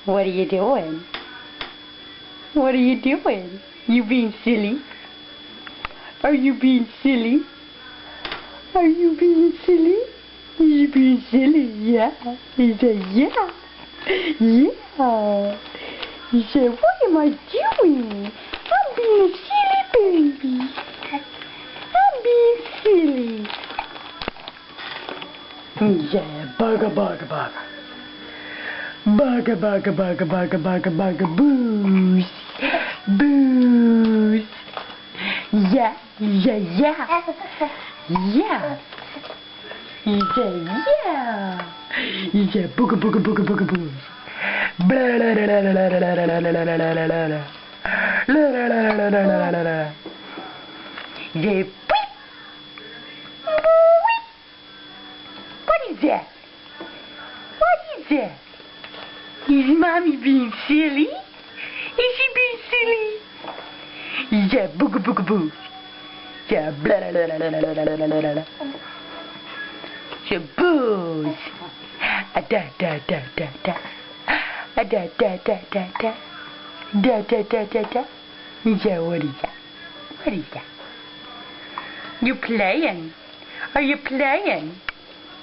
What are you doing? What are you doing? You being silly? Are you being silly? Are you being silly? You being silly? Yeah. He said, yeah. Yeah. He said, what am I doing? I'm being a silly baby. I'm being silly. Yeah, bugger, bugger, bugger. Bugger, bugger, bugger, bugger, bugger, bugger, booze. Booze. Yeah, yeah, yeah. Yeah. He said, yeah. He said, booga, booga, booga, booga, booze. Blah, la, la, la, la, la, la, la, la, la, la, la, la, la. La, la, la, la, la, la, la, la. He said, beep. Beep. What is that? What is that? Is Mommy being silly? Is she being silly? Yeah, booga booga boo. Yeah, blah blah blah blah blah blah blah blah blah. Yeah, booze. Da da da da da. Da da da da da. Da da da da da. Yeah, what is that? What is that? You playing? Are you playing?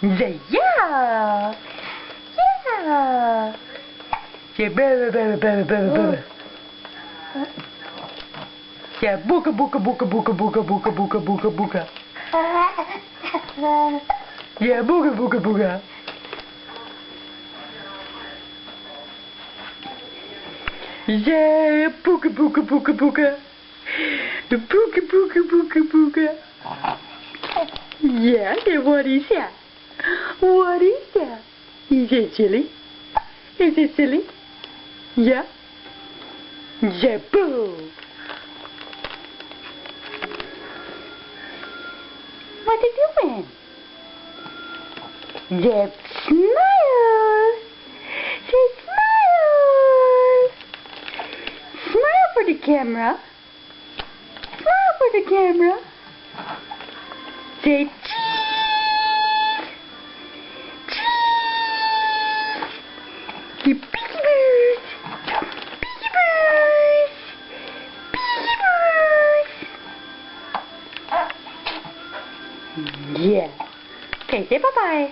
Say yeah. Yeah. Yeah, blah, blah, blah, blah, blah, blah. Yeah, booga, booga, booga, booga, booga, booga, booga, booga, booga. Yeah, booga, booga, booga. Yeah, booga, booga, booga, booga. Booga, booga, booga, booga. Yeah, what is that? What is that? Is it silly? Is it silly? Yeah? Yeah, boo! What are you doing? Yeah, smile! Say smile! Smile for the camera. Smile for the camera. Say cheese! Cheese! You piggy birds! Piggy birds! Piggy birds! Yeah. Okay, say bye-bye.